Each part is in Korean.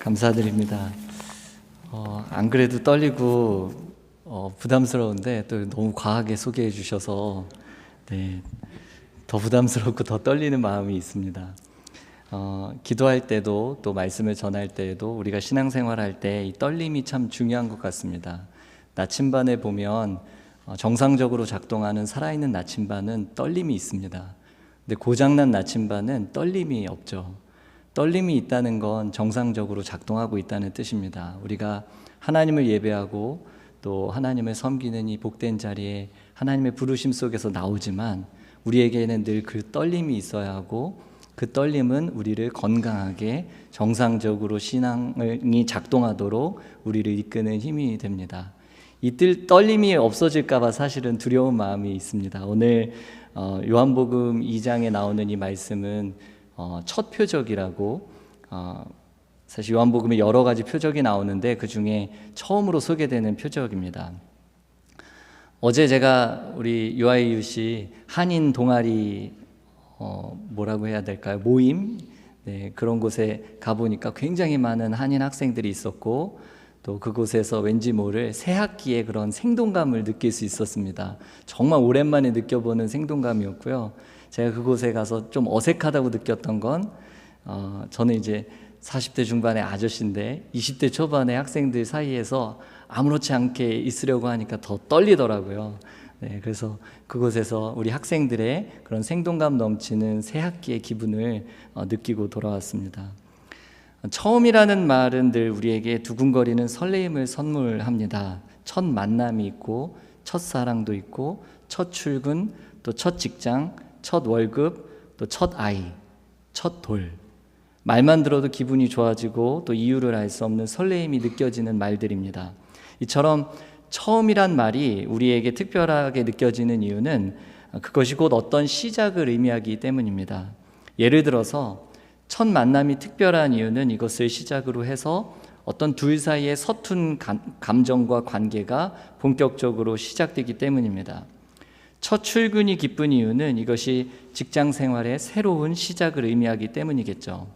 감사드립니다. 안 그래도 떨리고 부담스러운데 또 너무 과하게 소개해 주셔서 더 부담스럽고 더 떨리는 마음이 있습니다. 기도할 때도 또 말씀을 전할 때에도 우리가 신앙생활할 때 이 떨림이 참 중요한 것 같습니다. 나침반에 보면 정상적으로 작동하는 살아있는 나침반은 떨림이 있습니다. 근데 고장난 나침반은 떨림이 없죠. 떨림이 있다는 건 정상적으로 작동하고 있다는 뜻입니다. 우리가 하나님을 예배하고 또 하나님을 섬기는 이 복된 자리에 하나님의 부르심 속에서 나오지만 우리에게는 늘 그 떨림이 있어야 하고 그 떨림은 우리를 건강하게 정상적으로 신앙이 작동하도록 우리를 이끄는 힘이 됩니다. 이 떨림이 없어질까 봐 사실은 두려운 마음이 있습니다. 오늘 요한복음 2장에 나오는 이 말씀은 첫 표적이라고, 사실 요한복음에 여러 가지 표적이 나오는데 그 중에 처음으로 소개되는 표적입니다. 어제 제가 우리 UIUC 한인 동아리 뭐라고 해야 될까요? 모임, 그런 곳에 가보니까 굉장히 많은 한인 학생들이 있었고 또 그곳에서 왠지 모를 새 학기의 그런 생동감을 느낄 수 있었습니다. 정말 오랜만에 느껴보는 생동감이었고요. 제가 그곳에 가서 좀 어색하다고 느꼈던 건 저는 이제 40대 중반의 아저씨인데 20대 초반의 학생들 사이에서 아무렇지 않게 있으려고 하니까 더 떨리더라고요. 그래서 그곳에서 우리 학생들의 그런 생동감 넘치는 새 학기의 기분을 느끼고 돌아왔습니다. 처음이라는 말은 늘 우리에게 두근거리는 설레임을 선물합니다. 첫 만남이 있고 첫 사랑도 있고 첫 출근, 또 첫 직장, 첫 월급, 또 첫 아이, 첫 돌. 말만 들어도 기분이 좋아지고 또 이유를 알 수 없는 설레임이 느껴지는 말들입니다. 이처럼 처음이란 말이 우리에게 특별하게 느껴지는 이유는 그것이 곧 어떤 시작을 의미하기 때문입니다. 예를 들어서 첫 만남이 특별한 이유는 이것을 시작으로 해서 어떤 둘 사이의 서툰 감정과 관계가 본격적으로 시작되기 때문입니다. 첫 출근이 기쁜 이유는 이것이 직장 생활의 새로운 시작을 의미하기 때문이겠죠.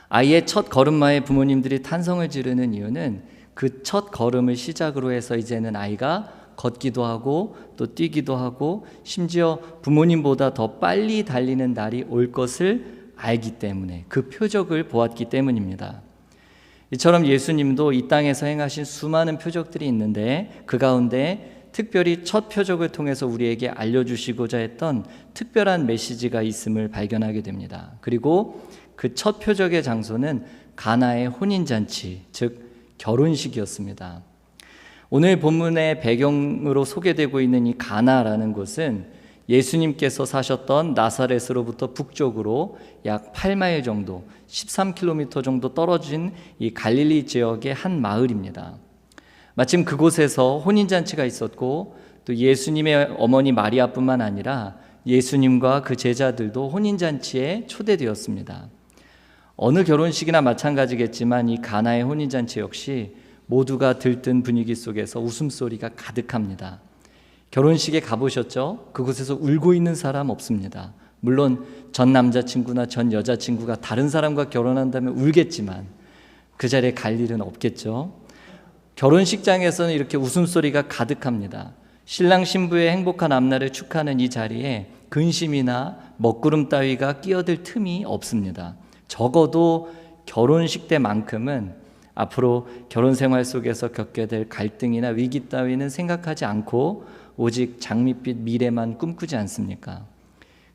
아이의 첫 걸음마에 부모님들이 탄성을 지르는 이유는 그 첫 걸음을 시작으로 해서 이제는 아이가 걷기도 하고 또 뛰기도 하고 심지어 부모님보다 더 빨리 달리는 날이 올 것을 알기 때문에, 그 표적을 보았기 때문입니다. 이처럼 예수님도 이 땅에서 행하신 수많은 표적들이 있는데 그 가운데 특별히 첫 표적을 통해서 우리에게 알려주시고자 했던 특별한 메시지가 있음을 발견하게 됩니다. 그리고 그 첫 표적의 장소는 가나의 혼인잔치, 즉 결혼식이었습니다. 오늘 본문의 배경으로 소개되고 있는 이 가나라는 곳은 예수님께서 사셨던 나사렛으로부터 북쪽으로 약 8마일 정도, 13km 정도 떨어진 이 갈릴리 지역의 한 마을입니다. 마침 그곳에서 혼인잔치가 있었고 또 예수님의 어머니 마리아뿐만 아니라 예수님과 그 제자들도 혼인잔치에 초대되었습니다. 어느 결혼식이나 마찬가지겠지만 이 가나의 혼인잔치 역시 모두가 들뜬 분위기 속에서 웃음소리가 가득합니다. 결혼식에 가보셨죠? 그곳에서 울고 있는 사람 없습니다. 물론 전 남자친구나 전 여자친구가 다른 사람과 결혼한다면 울겠지만 그 자리에 갈 일은 없겠죠. 결혼식장에서는 이렇게 웃음소리가 가득합니다. 신랑 신부의 행복한 앞날을 축하하는 이 자리에 근심이나 먹구름 따위가 끼어들 틈이 없습니다. 적어도 결혼식 때만큼은 앞으로 결혼 생활 속에서 겪게 될 갈등이나 위기 따위는 생각하지 않고 오직 장밋빛 미래만 꿈꾸지 않습니까?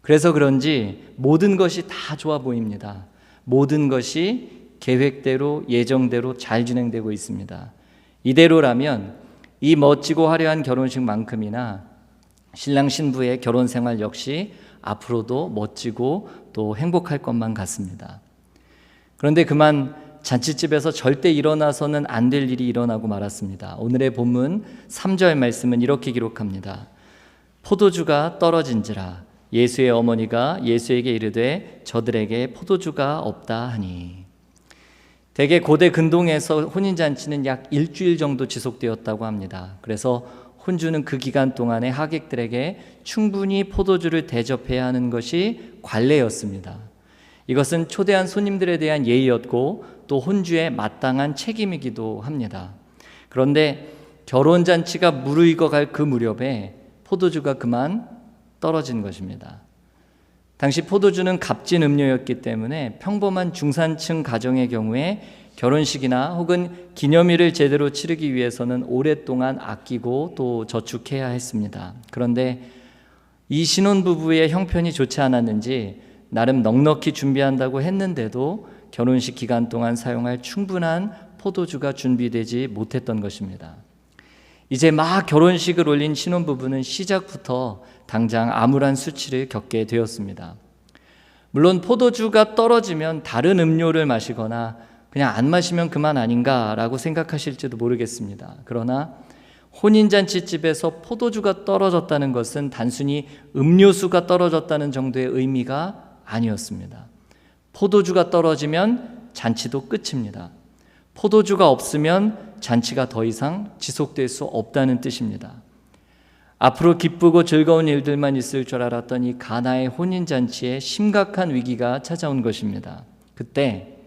그래서 그런지 모든 것이 다 좋아 보입니다. 모든 것이 계획대로 예정대로 잘 진행되고 있습니다. 이대로라면 이 멋지고 화려한 결혼식만큼이나 신랑 신부의 결혼 생활 역시 앞으로도 멋지고 또 행복할 것만 같습니다. 그런데 그만 잔치집에서 절대 일어나서는 안 될 일이 일어나고 말았습니다. 오늘의 본문 3절 말씀은 이렇게 기록합니다. 포도주가 떨어진지라 예수의 어머니가 예수에게 이르되 저들에게 포도주가 없다 하니. 대개 고대 근동에서 혼인잔치는 약 일주일 정도 지속되었다고 합니다. 그래서 혼주는 그 기간 동안에 하객들에게 충분히 포도주를 대접해야 하는 것이 관례였습니다. 이것은 초대한 손님들에 대한 예의였고 또 혼주의 마땅한 책임이기도 합니다. 그런데 결혼잔치가 무르익어갈 그 무렵에 포도주가 그만 떨어진 것입니다. 당시 포도주는 값진 음료였기 때문에 평범한 중산층 가정의 경우에 결혼식이나 혹은 기념일을 제대로 치르기 위해서는 오랫동안 아끼고 또 저축해야 했습니다. 그런데 이 신혼부부의 형편이 좋지 않았는지 나름 넉넉히 준비한다고 했는데도 결혼식 기간 동안 사용할 충분한 포도주가 준비되지 못했던 것입니다. 이제 막 결혼식을 올린 신혼부부는 시작부터 당장 암울한 수치를 겪게 되었습니다. 물론 포도주가 떨어지면 다른 음료를 마시거나 그냥 안 마시면 그만 아닌가라고 생각하실지도 모르겠습니다. 그러나 혼인잔치집에서 포도주가 떨어졌다는 것은 단순히 음료수가 떨어졌다는 정도의 의미가 아니었습니다. 포도주가 떨어지면 잔치도 끝입니다. 포도주가 없으면 잔치가 더 이상 지속될 수 없다는 뜻입니다. 앞으로 기쁘고 즐거운 일들만 있을 줄 알았던 이 가나의 혼인잔치에 심각한 위기가 찾아온 것입니다. 그때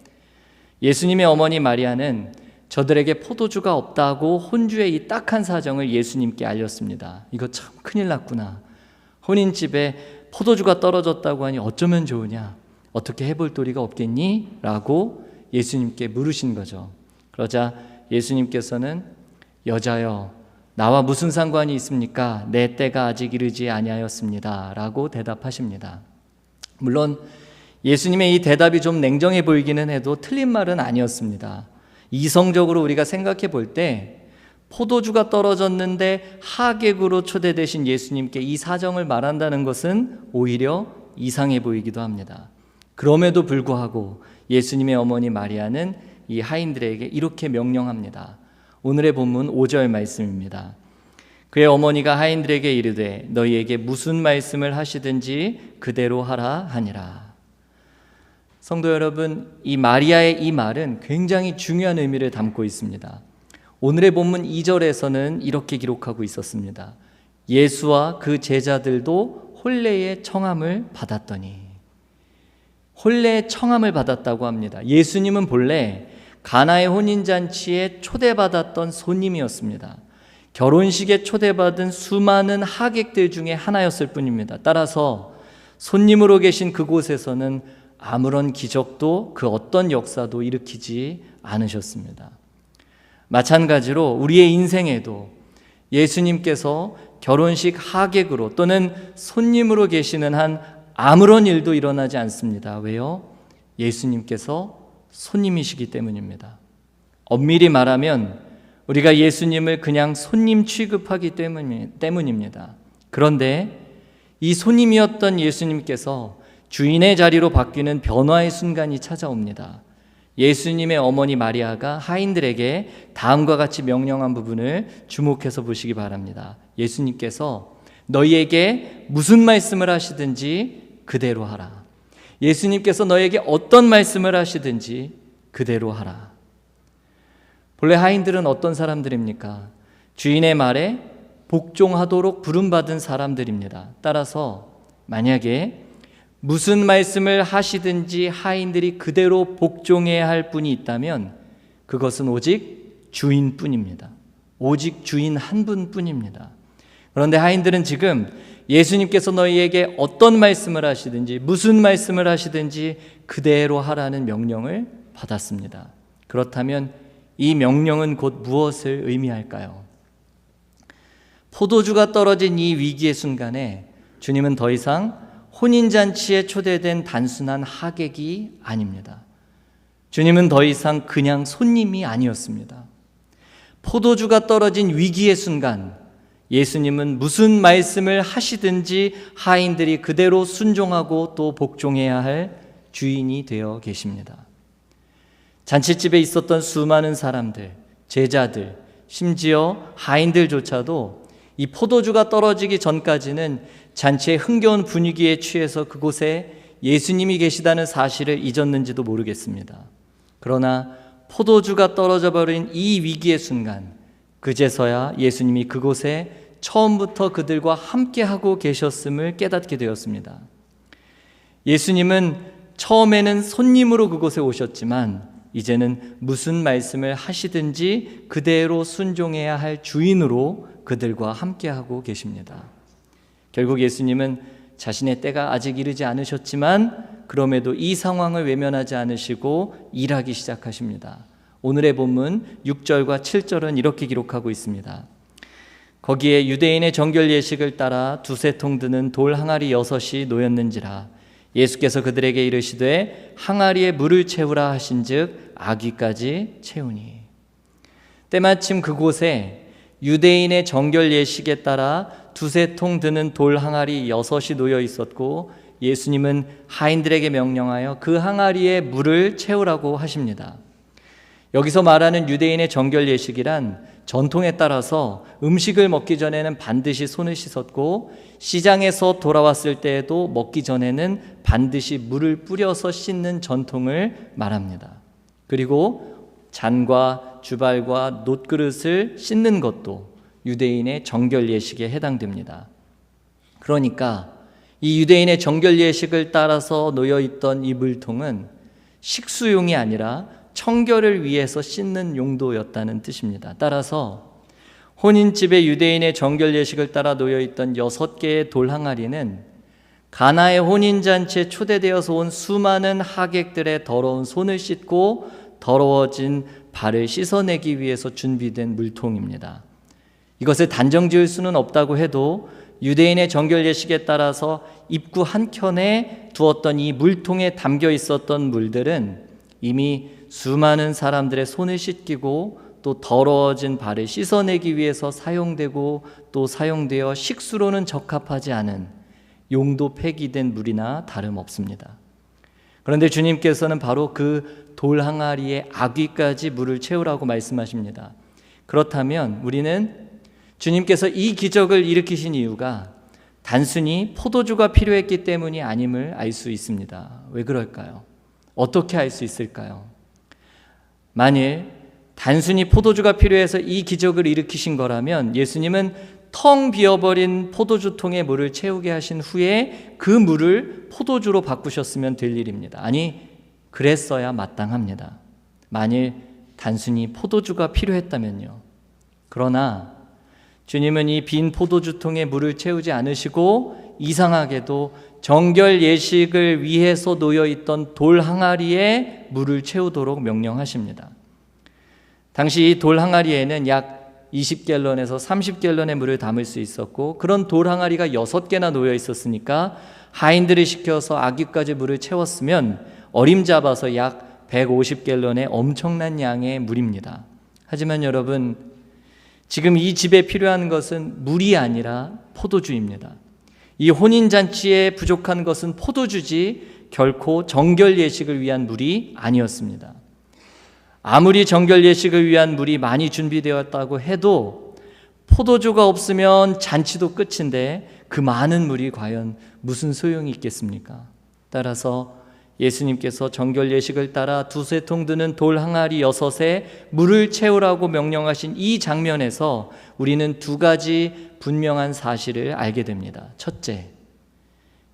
예수님의 어머니 마리아는 저들에게 포도주가 없다고 혼주의 이 딱한 사정을 예수님께 알렸습니다. 이거 참 큰일 났구나. 혼인집에 포도주가 떨어졌다고 하니 어쩌면 좋으냐? 어떻게 해볼 도리가 없겠니? 라고 예수님께 물으신 거죠. 그러자 예수님께서는 여자여 나와 무슨 상관이 있습니까? 내 때가 아직 이르지 아니하였습니다. 라고 대답하십니다. 물론 예수님의 이 대답이 좀 냉정해 보이기는 해도 틀린 말은 아니었습니다. 이성적으로 우리가 생각해 볼 때 포도주가 떨어졌는데 하객으로 초대되신 예수님께 이 사정을 말한다는 것은 오히려 이상해 보이기도 합니다. 그럼에도 불구하고 예수님의 어머니 마리아는 이 하인들에게 이렇게 명령합니다. 오늘의 본문 5절 말씀입니다. 그의 어머니가 하인들에게 이르되 너희에게 무슨 말씀을 하시든지 그대로 하라 하니라. 성도 여러분, 이 마리아의 이 말은 굉장히 중요한 의미를 담고 있습니다. 오늘의 본문 2절에서는 이렇게 기록하고 있었습니다. 예수와 그 제자들도 혼례의 청함을 받았더니. 혼례의 청함을 받았다고 합니다. 예수님은 본래 가나의 혼인잔치에 초대받았던 손님이었습니다. 결혼식에 초대받은 수많은 하객들 중에 하나였을 뿐입니다. 따라서 손님으로 계신 그곳에서는 아무런 기적도 그 어떤 역사도 일으키지 않으셨습니다. 마찬가지로 우리의 인생에도 예수님께서 결혼식 하객으로 또는 손님으로 계시는 한 아무런 일도 일어나지 않습니다. 왜요? 예수님께서 손님이시기 때문입니다. 엄밀히 말하면 우리가 예수님을 그냥 손님 취급하기 때문입니다. 그런데 이 손님이었던 예수님께서 주인의 자리로 바뀌는 변화의 순간이 찾아옵니다. 예수님의 어머니 마리아가 하인들에게 다음과 같이 명령한 부분을 주목해서 보시기 바랍니다. 예수님께서 너희에게 무슨 말씀을 하시든지 그대로 하라. 예수님께서 너에게 어떤 말씀을 하시든지 그대로 하라. 본래 하인들은 어떤 사람들입니까? 주인의 말에 복종하도록 부름받은 사람들입니다. 따라서 만약에 무슨 말씀을 하시든지 하인들이 그대로 복종해야 할 분이 있다면 그것은 오직 주인뿐입니다. 오직 주인 한 분뿐입니다. 그런데 하인들은 지금 예수님께서 너희에게 어떤 말씀을 하시든지 무슨 말씀을 하시든지 그대로 하라는 명령을 받았습니다. 그렇다면 이 명령은 곧 무엇을 의미할까요? 포도주가 떨어진 이 위기의 순간에 주님은 더 이상 혼인잔치에 초대된 단순한 하객이 아닙니다. 주님은 더 이상 그냥 손님이 아니었습니다. 포도주가 떨어진 위기의 순간 예수님은 무슨 말씀을 하시든지 하인들이 그대로 순종하고 또 복종해야 할 주인이 되어 계십니다. 잔치집에 있었던 수많은 사람들, 제자들, 심지어 하인들조차도 이 포도주가 떨어지기 전까지는 잔치의 흥겨운 분위기에 취해서 그곳에 예수님이 계시다는 사실을 잊었는지도 모르겠습니다. 그러나 포도주가 떨어져 버린 이 위기의 순간, 그제서야 예수님이 그곳에 처음부터 그들과 함께하고 계셨음을 깨닫게 되었습니다. 예수님은 처음에는 손님으로 그곳에 오셨지만 이제는 무슨 말씀을 하시든지 그대로 순종해야 할 주인으로 그들과 함께하고 계십니다. 결국 예수님은 자신의 때가 아직 이르지 않으셨지만 그럼에도 이 상황을 외면하지 않으시고 일하기 시작하십니다. 오늘의 본문 6절과 7절은 이렇게 기록하고 있습니다. 거기에 유대인의 정결 예식을 따라 두세 통 드는 돌 항아리 6이 놓였는지라. 예수께서 그들에게 이르시되 항아리에 물을 채우라 하신즉 아귀까지 채우니. 때마침 그곳에 유대인의 정결 예식에 따라 두세 통 드는 돌 항아리 6이 놓여 있었고 예수님은 하인들에게 명령하여 그 항아리에 물을 채우라고 하십니다. 여기서 말하는 유대인의 정결 예식이란 전통에 따라서 음식을 먹기 전에는 반드시 손을 씻었고 시장에서 돌아왔을 때에도 먹기 전에는 반드시 물을 뿌려서 씻는 전통을 말합니다. 그리고 잔과 주발과 놋그릇을 씻는 것도 유대인의 정결 예식에 해당됩니다. 그러니까 이 유대인의 정결 예식을 따라서 놓여 있던 이 물통은 식수용이 아니라 청결을 위해서 씻는 용도였다는 뜻입니다. 따라서 혼인집에 유대인의 정결 예식을 따라 놓여 있던 6개의 돌 항아리는 가나의 혼인잔치에 초대되어서 온 수많은 하객들의 더러운 손을 씻고 더러워진 발을 씻어내기 위해서 준비된 물통입니다. 이것을 단정 지을 수는 없다고 해도 유대인의 정결 예식에 따라서 입구 한켠에 두었던 이 물통에 담겨 있었던 물들은 이미 수많은 사람들의 손을 씻기고 또 더러워진 발을 씻어내기 위해서 사용되고 또 사용되어 식수로는 적합하지 않은 용도 폐기된 물이나 다름없습니다. 그런데 주님께서는 바로 그 돌 항아리에 아귀까지 물을 채우라고 말씀하십니다. 그렇다면 우리는 주님께서 이 기적을 일으키신 이유가 단순히 포도주가 필요했기 때문이 아님을 알 수 있습니다. 왜 그럴까요? 어떻게 알 수 있을까요? 만일 단순히 포도주가 필요해서 이 기적을 일으키신 거라면 예수님은 텅 비어버린 포도주통에 물을 채우게 하신 후에 그 물을 포도주로 바꾸셨으면 될 일입니다. 아니, 그랬어야 마땅합니다. 만일 단순히 포도주가 필요했다면요. 그러나 주님은 이 빈 포도주통에 물을 채우지 않으시고 이상하게도 정결 예식을 위해서 놓여있던 돌 항아리에 물을 채우도록 명령하십니다. 당시 이 돌 항아리에는 약 20갤런에서 30갤런의 물을 담을 수 있었고 그런 돌 항아리가 6개나 놓여 있었으니까 하인들을 시켜서 아귀까지 물을 채웠으면 어림잡아서 약 150갤런의 엄청난 양의 물입니다. 하지만 여러분, 지금 이 집에 필요한 것은 물이 아니라 포도주입니다. 이 혼인잔치에 부족한 것은 포도주지 결코 정결 예식을 위한 물이 아니었습니다. 아무리 정결 예식을 위한 물이 많이 준비되었다고 해도 포도주가 없으면 잔치도 끝인데 그 많은 물이 과연 무슨 소용이 있겠습니까? 따라서 예수님께서 정결 예식을 따라 두세 통 드는 돌 항아리 6에 물을 채우라고 명령하신 이 장면에서 우리는 두 가지 분명한 사실을 알게 됩니다. 첫째,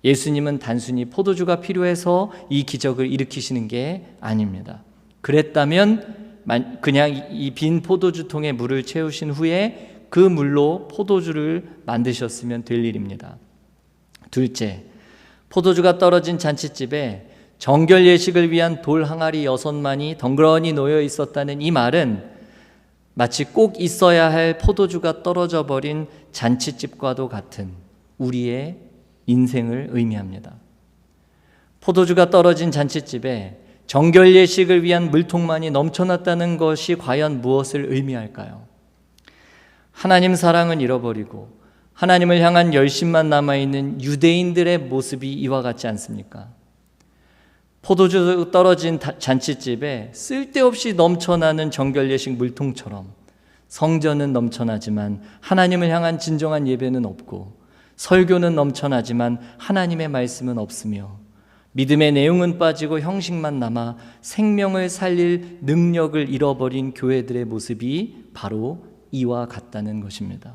예수님은 단순히 포도주가 필요해서 이 기적을 일으키시는 게 아닙니다. 그랬다면 그냥 이 빈 포도주통에 물을 채우신 후에 그 물로 포도주를 만드셨으면 될 일입니다. 둘째, 포도주가 떨어진 잔칫집에 정결 예식을 위한 돌 항아리 6만이 덩그러니 놓여 있었다는 이 말은 마치 꼭 있어야 할 포도주가 떨어져 버린 잔칫집과도 같은 우리의 인생을 의미합니다. 포도주가 떨어진 잔칫집에 정결 예식을 위한 물통만이 넘쳐났다는 것이 과연 무엇을 의미할까요? 하나님 사랑은 잃어버리고 하나님을 향한 열심만 남아있는 유대인들의 모습이 이와 같지 않습니까? 포도주 떨어진 잔칫집에 쓸데없이 넘쳐나는 정결 예식 물통처럼 성전은 넘쳐나지만 하나님을 향한 진정한 예배는 없고 설교는 넘쳐나지만 하나님의 말씀은 없으며 믿음의 내용은 빠지고 형식만 남아 생명을 살릴 능력을 잃어버린 교회들의 모습이 바로 이와 같다는 것입니다.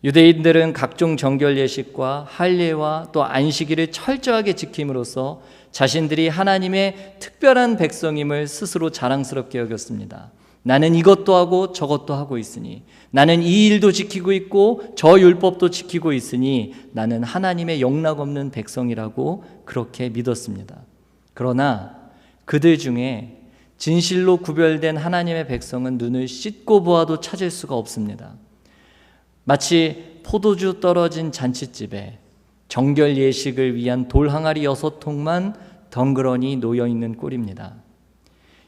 유대인들은 각종 정결 예식과 할례와 또 안식일을 철저하게 지킴으로써 자신들이 하나님의 특별한 백성임을 스스로 자랑스럽게 여겼습니다. 나는 이것도 하고 저것도 하고 있으니, 나는 이 일도 지키고 있고 저 율법도 지키고 있으니 나는 하나님의 영락없는 백성이라고 그렇게 믿었습니다. 그러나 그들 중에 진실로 구별된 하나님의 백성은 눈을 씻고 보아도 찾을 수가 없습니다. 마치 포도주 떨어진 잔칫집에 정결 예식을 위한 돌 항아리 6통만 덩그러니 놓여있는 꼴입니다.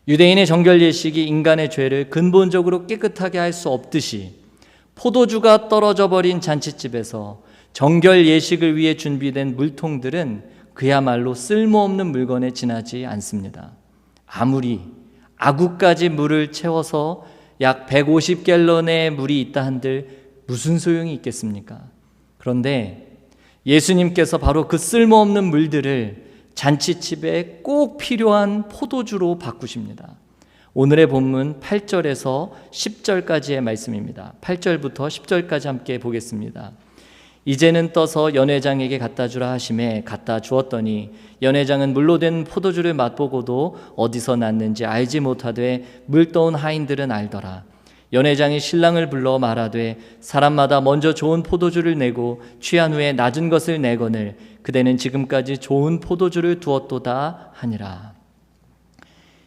유대인의 정결 예식이 인간의 죄를 근본적으로 깨끗하게 할 수 없듯이 포도주가 떨어져 버린 잔칫집에서 정결 예식을 위해 준비된 물통들은 그야말로 쓸모없는 물건에 지나지 않습니다. 아무리 아구까지 물을 채워서 약 150갤런의 물이 있다 한들 무슨 소용이 있겠습니까? 그런데 예수님께서 바로 그 쓸모없는 물들을 잔치집에 꼭 필요한 포도주로 바꾸십니다. 오늘의 본문 8절에서 10절까지의 말씀입니다. 8절부터 10절까지 함께 보겠습니다. 이제는 떠서 연회장에게 갖다 주라 하심에 갖다 주었더니 연회장은 물로 된 포도주를 맛보고도 어디서 났는지 알지 못하되 물 떠온 하인들은 알더라. 연회장이 신랑을 불러 말하되 사람마다 먼저 좋은 포도주를 내고 취한 후에 낮은 것을 내거늘 그대는 지금까지 좋은 포도주를 두었도다 하니라.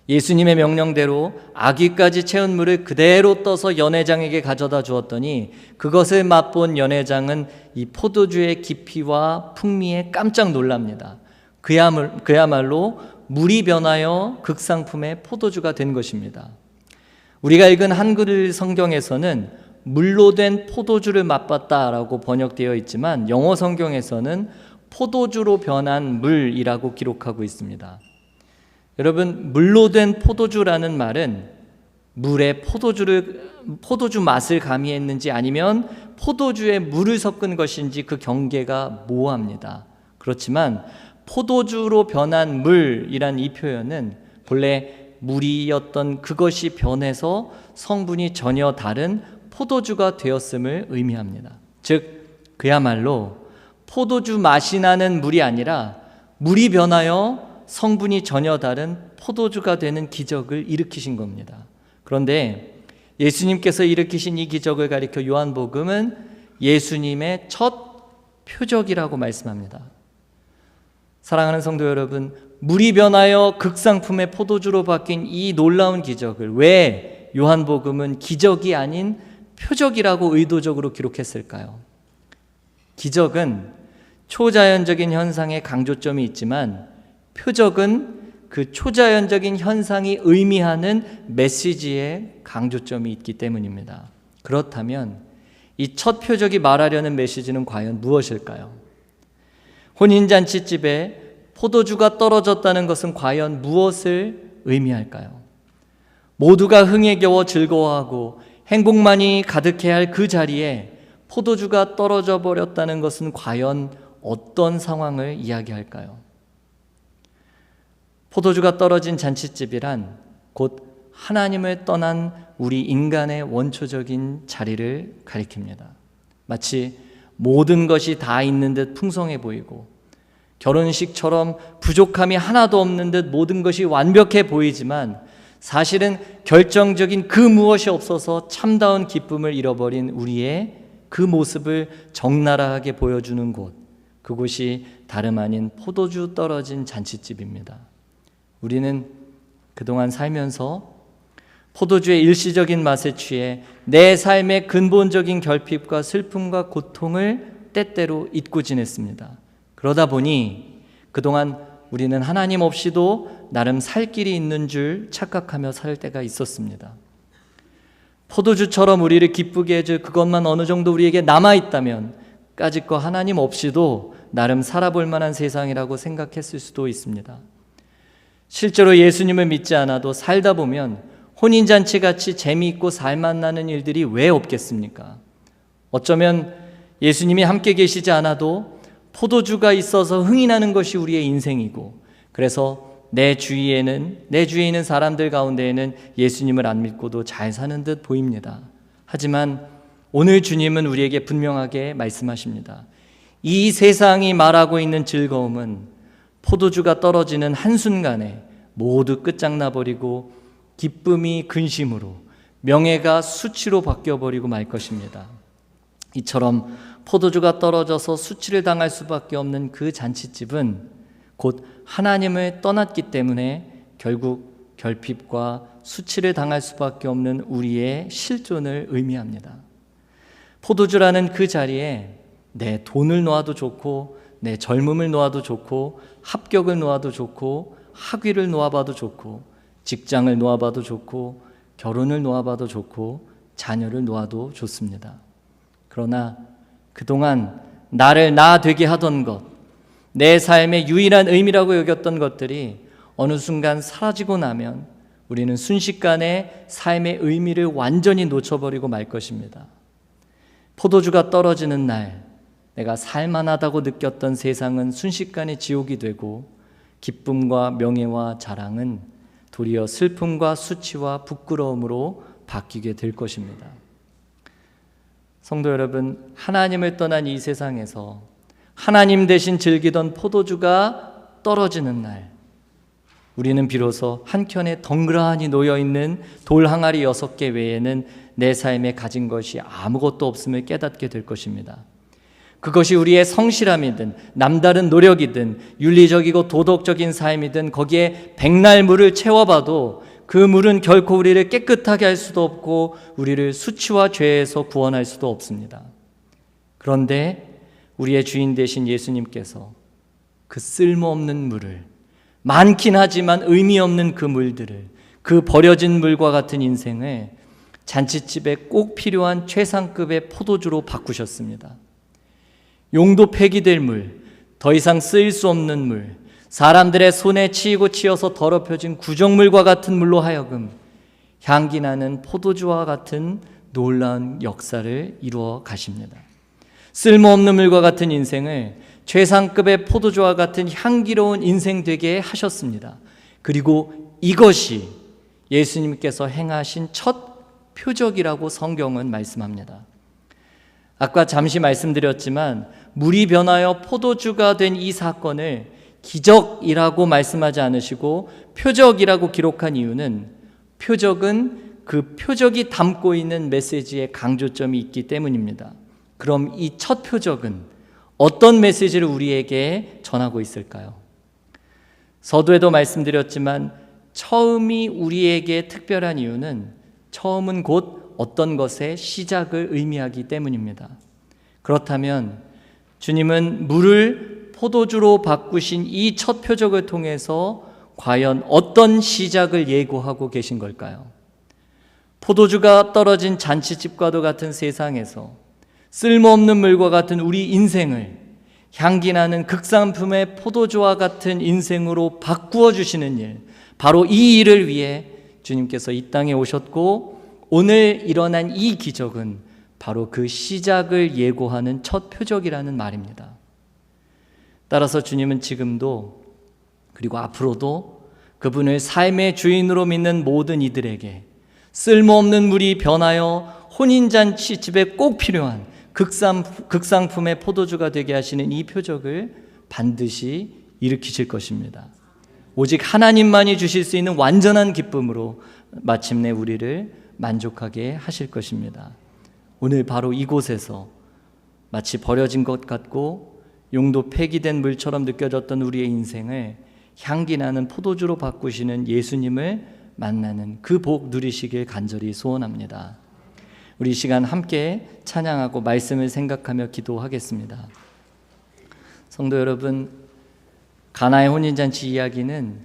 예수님의 명령대로 아기까지 채운 물을 그대로 떠서 연회장에게 가져다 주었더니 그것을 맛본 연회장은 이 포도주의 깊이와 풍미에 깜짝 놀랍니다. 그야말로 물이 변하여 극상품의 포도주가 된 것입니다. 우리가 읽은 한글 성경에서는 물로 된 포도주를 맛봤다라고 번역되어 있지만 영어 성경에서는 포도주로 변한 물이라고 기록하고 있습니다. 여러분, 물로 된 포도주라는 말은 물에 포도주 맛을 가미했는지 아니면 포도주에 물을 섞은 것인지 그 경계가 모호합니다. 그렇지만 포도주로 변한 물이란 이 표현은 본래 물이었던 그것이 변해서 성분이 전혀 다른 포도주가 되었음을 의미합니다. 즉 그야말로 포도주 맛이 나는 물이 아니라 물이 변하여 성분이 전혀 다른 포도주가 되는 기적을 일으키신 겁니다. 그런데 예수님께서 일으키신 이 기적을 가리켜 요한복음은 예수님의 첫 표적이라고 말씀합니다. 사랑하는 성도 여러분, 물이 변하여 극상품의 포도주로 바뀐 이 놀라운 기적을 왜 요한복음은 기적이 아닌 표적이라고 의도적으로 기록했을까요? 기적은 초자연적인 현상에 강조점이 있지만 표적은 그 초자연적인 현상이 의미하는 메시지에 강조점이 있기 때문입니다. 그렇다면 이 첫 표적이 말하려는 메시지는 과연 무엇일까요? 혼인잔치집에 포도주가 떨어졌다는 것은 과연 무엇을 의미할까요? 모두가 흥에 겨워 즐거워하고 행복만이 가득해야 할 그 자리에 포도주가 떨어져 버렸다는 것은 과연 어떤 상황을 이야기할까요? 포도주가 떨어진 잔칫집이란 곧 하나님을 떠난 우리 인간의 원초적인 자리를 가리킵니다. 마치 모든 것이 다 있는 듯 풍성해 보이고 결혼식처럼 부족함이 하나도 없는 듯 모든 것이 완벽해 보이지만 사실은 결정적인 그 무엇이 없어서 참다운 기쁨을 잃어버린 우리의 그 모습을 적나라하게 보여주는 곳, 그곳이 다름 아닌 포도주 떨어진 잔칫집입니다. 우리는 그동안 살면서 포도주의 일시적인 맛에 취해 내 삶의 근본적인 결핍과 슬픔과 고통을 때때로 잊고 지냈습니다. 그러다 보니 그동안 우리는 하나님 없이도 나름 살 길이 있는 줄 착각하며 살 때가 있었습니다. 포도주처럼 우리를 기쁘게 해줄 그것만 어느 정도 우리에게 남아있다면 까짓거 하나님 없이도 나름 살아볼 만한 세상이라고 생각했을 수도 있습니다. 실제로 예수님을 믿지 않아도 살다 보면 혼인잔치같이 재미있고 살맛나는 일들이 왜 없겠습니까? 어쩌면 예수님이 함께 계시지 않아도 포도주가 있어서 흥이 나는 것이 우리의 인생이고, 그래서 내 주위에 있는 사람들 가운데에는 예수님을 안 믿고도 잘 사는 듯 보입니다. 하지만 오늘 주님은 우리에게 분명하게 말씀하십니다. 이 세상이 말하고 있는 즐거움은 포도주가 떨어지는 한순간에 모두 끝장나버리고 기쁨이 근심으로, 명예가 수치로 바뀌어버리고 말 것입니다. 이처럼 포도주가 떨어져서 수치를 당할 수밖에 없는 그 잔치집은 곧 하나님을 떠났기 때문에 결국 결핍과 수치를 당할 수밖에 없는 우리의 실존을 의미합니다. 포도주라는 그 자리에 내 돈을 놓아도 좋고, 내 젊음을 놓아도 좋고, 합격을 놓아도 좋고, 학위를 놓아봐도 좋고, 직장을 놓아봐도 좋고, 결혼을 놓아봐도 좋고, 자녀를 놓아도 좋습니다. 그러나 그동안 나를 나 되게 하던 것, 내 삶의 유일한 의미라고 여겼던 것들이 어느 순간 사라지고 나면 우리는 순식간에 삶의 의미를 완전히 놓쳐버리고 말 것입니다. 포도주가 떨어지는 날, 내가 살만하다고 느꼈던 세상은 순식간에 지옥이 되고, 기쁨과 명예와 자랑은 도리어 슬픔과 수치와 부끄러움으로 바뀌게 될 것입니다. 성도 여러분, 하나님을 떠난 이 세상에서 하나님 대신 즐기던 포도주가 떨어지는 날, 우리는 비로소 한켠에 덩그러니 놓여있는 돌 항아리 6개 외에는 내 삶에 가진 것이 아무것도 없음을 깨닫게 될 것입니다. 그것이 우리의 성실함이든 남다른 노력이든 윤리적이고 도덕적인 삶이든 거기에 백날 물을 채워봐도 그 물은 결코 우리를 깨끗하게 할 수도 없고 우리를 수치와 죄에서 구원할 수도 없습니다. 그런데 우리의 주인 되신 예수님께서 그 쓸모없는 물을, 많긴 하지만 의미 없는 그 물들을, 그 버려진 물과 같은 인생을 잔치집에 꼭 필요한 최상급의 포도주로 바꾸셨습니다. 용도 폐기될 물, 더 이상 쓰일 수 없는 물, 사람들의 손에 치이고 치여서 더럽혀진 구정물과 같은 물로 하여금 향기 나는 포도주와 같은 놀라운 역사를 이루어 가십니다. 쓸모없는 물과 같은 인생을 최상급의 포도주와 같은 향기로운 인생 되게 하셨습니다. 그리고 이것이 예수님께서 행하신 첫 표적이라고 성경은 말씀합니다. 아까 잠시 말씀드렸지만 물이 변하여 포도주가 된 이 사건을 기적이라고 말씀하지 않으시고 표적이라고 기록한 이유는, 표적은 그 표적이 담고 있는 메시지의 강조점이 있기 때문입니다. 그럼 이 첫 표적은 어떤 메시지를 우리에게 전하고 있을까요? 서두에도 말씀드렸지만 처음이 우리에게 특별한 이유는 처음은 곧 어떤 것의 시작을 의미하기 때문입니다. 그렇다면 주님은 물을 포도주로 바꾸신 이 첫 표적을 통해서 과연 어떤 시작을 예고하고 계신 걸까요? 포도주가 떨어진 잔치집과도 같은 세상에서 쓸모없는 물과 같은 우리 인생을 향기 나는 극상품의 포도주와 같은 인생으로 바꾸어 주시는 일, 바로 이 일을 위해 주님께서 이 땅에 오셨고, 오늘 일어난 이 기적은 바로 그 시작을 예고하는 첫 표적이라는 말입니다. 따라서 주님은 지금도 그리고 앞으로도 그분을 삶의 주인으로 믿는 모든 이들에게 쓸모없는 물이 변하여 혼인잔치 집에 꼭 필요한 극상품의 포도주가 되게 하시는 이 표적을 반드시 일으키실 것입니다. 오직 하나님만이 주실 수 있는 완전한 기쁨으로 마침내 우리를 만족하게 하실 것입니다. 오늘 바로 이곳에서 마치 버려진 것 같고 용도 폐기된 물처럼 느껴졌던 우리의 인생을 향기 나는 포도주로 바꾸시는 예수님을 만나는 그 복 누리시길 간절히 소원합니다. 우리 시간 함께 찬양하고 말씀을 생각하며 기도하겠습니다. 성도 여러분, 가나의 혼인잔치 이야기는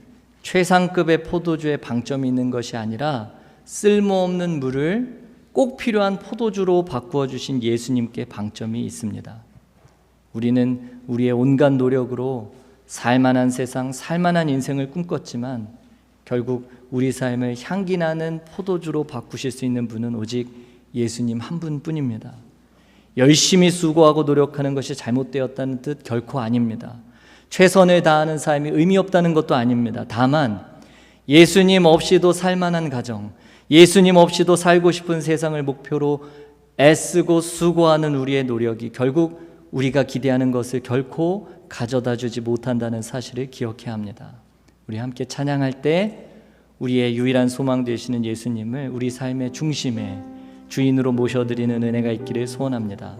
최상급의 포도주에 방점이 있는 것이 아니라 쓸모없는 물을 꼭 필요한 포도주로 바꾸어 주신 예수님께 방점이 있습니다. 우리는 우리의 온갖 노력으로 살만한 세상, 살만한 인생을 꿈꿨지만 결국 우리 삶을 향기 나는 포도주로 바꾸실 수 있는 분은 오직 예수님 한 분뿐입니다. 열심히 수고하고 노력하는 것이 잘못되었다는 뜻 결코 아닙니다. 최선을 다하는 삶이 의미 없다는 것도 아닙니다. 다만 예수님 없이도 살만한 가정, 예수님 없이도 살고 싶은 세상을 목표로 애쓰고 수고하는 우리의 노력이 결국 우리가 기대하는 것을 결코 가져다 주지 못한다는 사실을 기억해야 합니다. 우리 함께 찬양할 때 우리의 유일한 소망 되시는 예수님을 우리 삶의 중심에 주인으로 모셔드리는 은혜가 있기를 소원합니다.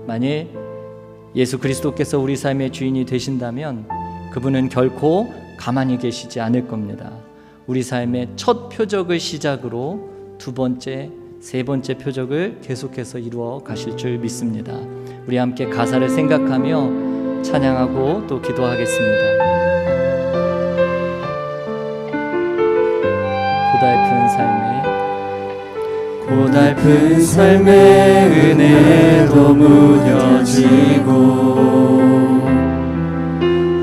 만일 예수 그리스도께서 우리 삶의 주인이 되신다면 그분은 결코 가만히 계시지 않을 겁니다. 우리 삶의 첫 표적을 시작으로 두 번째, 세 번째 표적을 계속해서 이루어 가실 줄 믿습니다. 우리 함께 가사를 생각하며 찬양하고 또 기도하겠습니다. 고달픈 삶의 은혜도 무뎌지고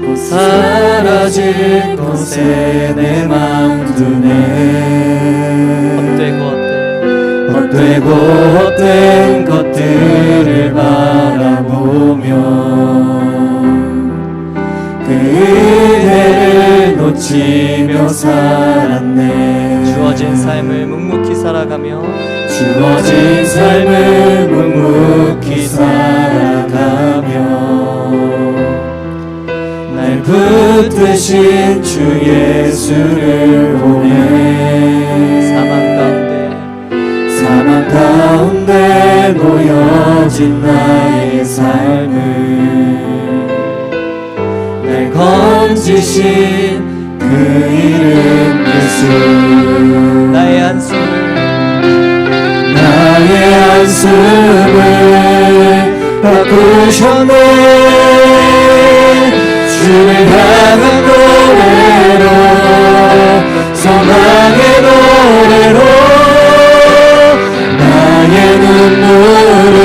곧 사라질 것에 내 맘 두네. 헛되고 헛된 것들을 바라보며 그 은혜를 놓치며 살았네. 주어진 삶을 묵묵히 살아가며 날 붙드신 주 예수를 보내. 사망 가운데 놓여진 나의 삶을 날 건지신 그 이름 예수. 나의 한숨을 바꾸셨네. 주를 향한 노래로, 소망의 노래로 나의 눈물을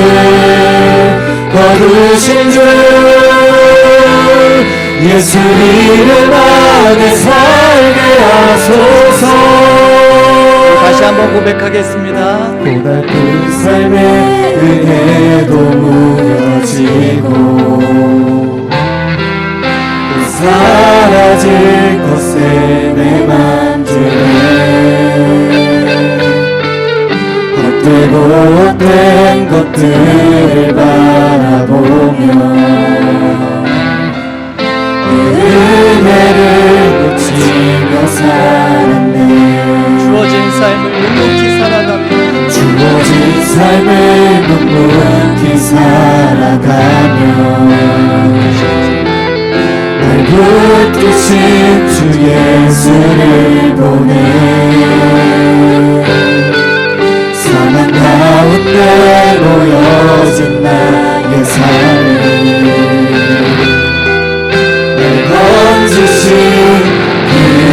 거두신 주 예수 이름 안에 살게 하소서. 다시 한번 고백하겠습니다. 고달픈 삶의 은혜도 무뎌지고 사라질 것에 내 맘 주네. 헛되고 헛된 것들을 바라보며 은혜를 놓치며 살았네. 주어진 삶을 묵묵히 살아가며 날 붙드신 주 예수를 보내. 사망 가운데 놓여진 나의 삶을 날 건지신 그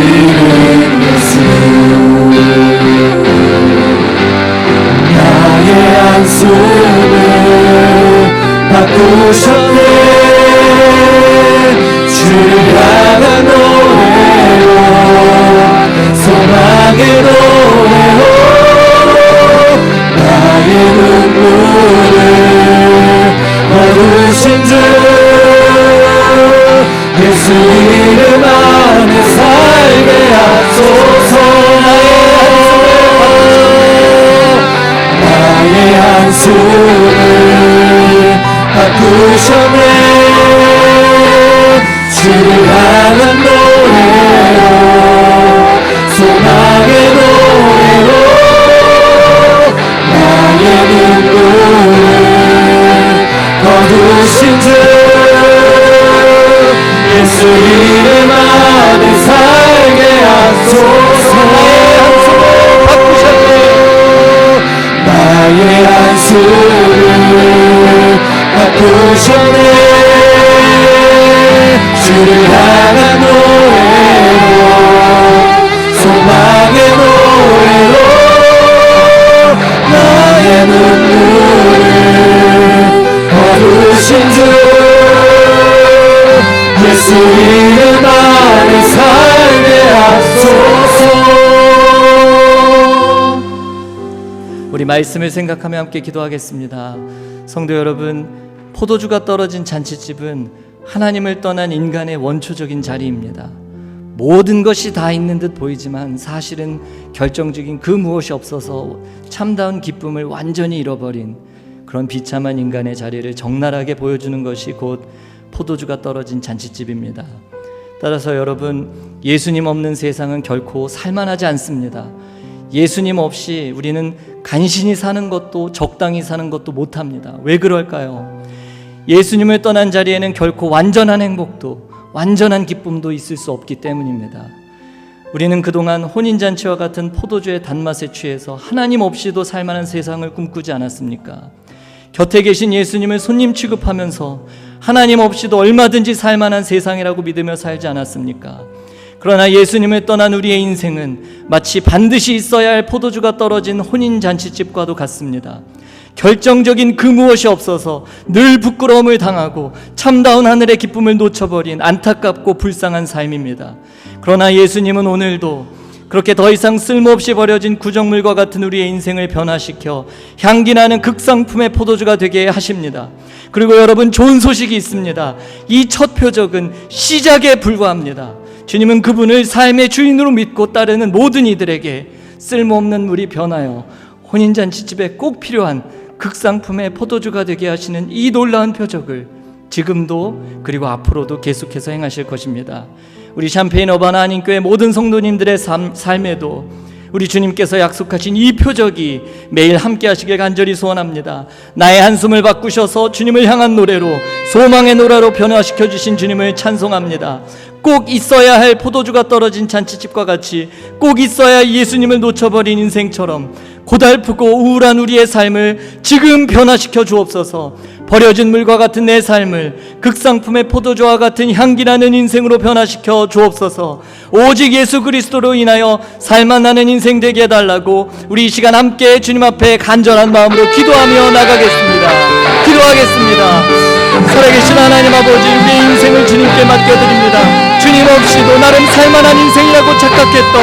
이름 예수. 나의 한숨을 바꾸셨네. 주를 향한 노래로, 소망의 노래로 나의 눈물을 거두신 주 예수 이름 안에 살게 하소서. 나의 한숨을 바꾸셨네. 주를 향한 노래로, 소망의 노래로 나의 눈물을 거두신 주 예수 이름 안에 살게 하소서. 나의 한숨을 바꾸셨네. 주를 향한 노래로, 소망의 노래로 나의 눈물을 거두신 주 예수 이름 안에 살게 하소서. 우리 말씀을 생각하며 함께 기도하겠습니다. 성도 여러분, 포도주가 떨어진 잔치집은 하나님을 떠난 인간의 원초적인 자리입니다. 모든 것이 다 있는 듯 보이지만 사실은 결정적인 그 무엇이 없어서 참다운 기쁨을 완전히 잃어버린 그런 비참한 인간의 자리를 적나라하게 보여주는 것이 곧 포도주가 떨어진 잔치집입니다. 따라서 여러분, 예수님 없는 세상은 결코 살만하지 않습니다. 예수님 없이 우리는 간신히 사는 것도 적당히 사는 것도 못합니다. 왜 그럴까요? 예수님을 떠난 자리에는 결코 완전한 행복도 완전한 기쁨도 있을 수 없기 때문입니다. 우리는 그동안 혼인잔치와 같은 포도주의 단맛에 취해서 하나님 없이도 살만한 세상을 꿈꾸지 않았습니까? 곁에 계신 예수님을 손님 취급하면서 하나님 없이도 얼마든지 살만한 세상이라고 믿으며 살지 않았습니까? 그러나 예수님을 떠난 우리의 인생은 마치 반드시 있어야 할 포도주가 떨어진 혼인잔치집과도 같습니다. 결정적인 그 무엇이 없어서 늘 부끄러움을 당하고 참다운 하늘의 기쁨을 놓쳐버린 안타깝고 불쌍한 삶입니다. 그러나 예수님은 오늘도 그렇게 더 이상 쓸모없이 버려진 구정물과 같은 우리의 인생을 변화시켜 향기나는 극상품의 포도주가 되게 하십니다. 그리고 여러분, 좋은 소식이 있습니다. 이 첫 표적은 시작에 불과합니다. 주님은 그분을 삶의 주인으로 믿고 따르는 모든 이들에게 쓸모없는 물이 변하여 혼인잔치집에 꼭 필요한 극상품의 포도주가 되게 하시는 이 놀라운 표적을 지금도 그리고 앞으로도 계속해서 행하실 것입니다. 우리 샴페인 어바나 한인교회 모든 성도님들의 삶에도 우리 주님께서 약속하신 이 표적이 매일 함께 하시길 간절히 소원합니다. 나의 한숨을 바꾸셔서 주님을 향한 노래로, 소망의 노래로 변화시켜 주신 주님을 찬송합니다. 꼭 있어야 할 포도주가 떨어진 잔치집과 같이 꼭 있어야 할 예수님을 놓쳐버린 인생처럼 고달프고 우울한 우리의 삶을 지금 변화시켜 주옵소서. 버려진 물과 같은 내 삶을 극상품의 포도주와 같은 향기나는 인생으로 변화시켜 주옵소서. 오직 예수 그리스도로 인하여 살만 나는 인생 되게 해달라고 우리 이 시간 함께 주님 앞에 간절한 마음으로 기도하며 나가겠습니다. 기도하겠습니다. 살아계신 하나님 아버지, 우리의 인생을 주님께 맡겨드립니다. 주님 없이도 나름 살만한 인생이라고 착각했던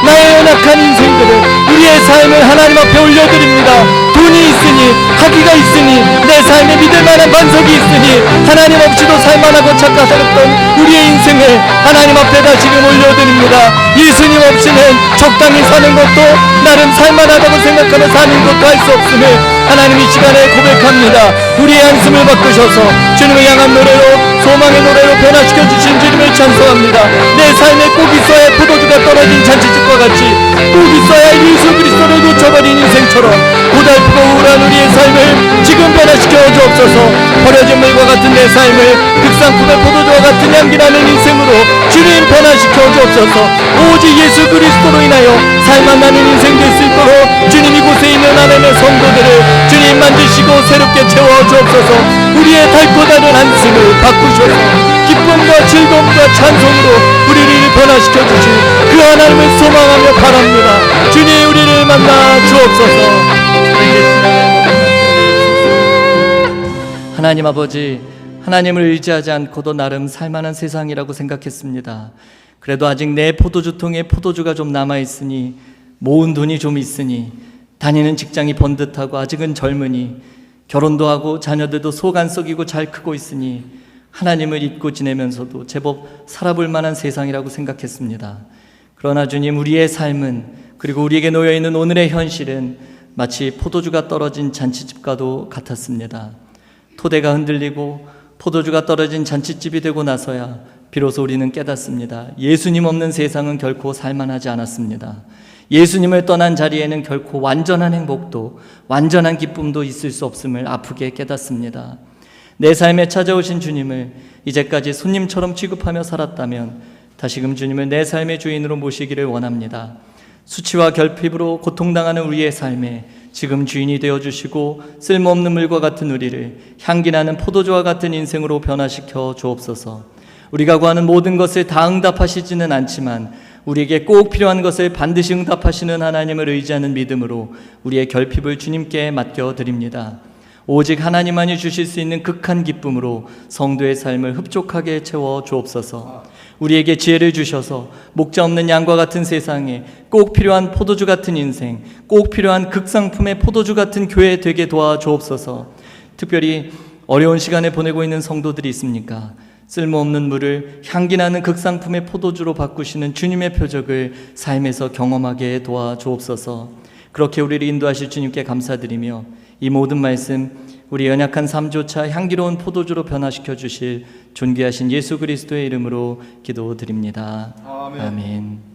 나의 연약한 인생들을, 우리의 삶을 하나님 앞에 올려드립니다. 돈이 있으니, 학위가 있으니, 내 삶에 믿을 만한 반석이 있으니 하나님 없이도 살만하고 착각했던 우리의 인생을 하나님 앞에 다시금 올려드립니다. 예수님 없이는 적당히 사는 것도 나름 살만하다고 생각하며 사는 것도 할 수 없음을 하나님 이 시간에 고백합니다. 우리의 한숨을 바꾸셔서 주님을 향한 노래로, 소망의 노래로 변화시켜 주신 주님을 찬송합니다. 내 삶에 꼭 있어야 할 포도주가 떨어진 잔치집과 같이 꼭 있어야 할 예수 그리스도를 놓쳐버린 인생처럼 고달프고 우울한 우리의 삶을 지금 변화시켜 주옵소서. 버려진 물과 같은 내 삶을 극상품의 포도주와 같은 향기나는 인생으로 주님 변화시켜 주옵소서. 오직 예수 그리스도로 인하여 살만 나는 인생 될 수 있도록 주님 이곳에 있는 하나님의 성도들을 주님 만드시고 새롭게 채워 주옵소서. 우리의 달고 다른 한숨을 바꾸셔서 기쁨과 즐거움과 찬송으로 우리를 변화시켜 주실 그 하나님을 소망하며 바랍니다. 주님, 우리를 만나 주옵소서. 하나님 아버지, 하나님을 의지하지 않고도 나름 살만한 세상이라고 생각했습니다. 그래도 아직 내 포도주통에 포도주가 좀 남아있으니, 모은 돈이 좀 있으니, 다니는 직장이 번듯하고 아직은 젊으니, 결혼도 하고 자녀들도 속 안 썩이고 잘 크고 있으니 하나님을 잊고 지내면서도 제법 살아볼 만한 세상이라고 생각했습니다. 그러나 주님, 우리의 삶은, 그리고 우리에게 놓여있는 오늘의 현실은 마치 포도주가 떨어진 잔치집과도 같았습니다. 토대가 흔들리고 포도주가 떨어진 잔치집이 되고 나서야 비로소 우리는 깨닫습니다. 예수님 없는 세상은 결코 살만하지 않았습니다. 예수님을 떠난 자리에는 결코 완전한 행복도 완전한 기쁨도 있을 수 없음을 아프게 깨닫습니다. 내 삶에 찾아오신 주님을 이제까지 손님처럼 취급하며 살았다면 다시금 주님을 내 삶의 주인으로 모시기를 원합니다. 수치와 결핍으로 고통당하는 우리의 삶에 지금 주인이 되어주시고 쓸모없는 물과 같은 우리를 향기나는 포도주와 같은 인생으로 변화시켜 주옵소서. 우리가 구하는 모든 것을 다 응답하시지는 않지만 우리에게 꼭 필요한 것을 반드시 응답하시는 하나님을 의지하는 믿음으로 우리의 결핍을 주님께 맡겨드립니다. 오직 하나님만이 주실 수 있는 극한 기쁨으로 성도의 삶을 흡족하게 채워 주옵소서. 우리에게 지혜를 주셔서 목자 없는 양과 같은 세상에 꼭 필요한 포도주 같은 인생, 꼭 필요한 극상품의 포도주 같은 교회 되게 도와주옵소서. 특별히 어려운 시간을 보내고 있는 성도들이 있습니까? 쓸모없는 물을 향기나는 극상품의 포도주로 바꾸시는 주님의 표적을 삶에서 경험하게 도와주옵소서. 그렇게 우리를 인도하실 주님께 감사드리며 이 모든 말씀 우리 연약한 삶조차 향기로운 포도주로 변화시켜 주실 존귀하신 예수 그리스도의 이름으로 기도드립니다. 아멘. 아멘.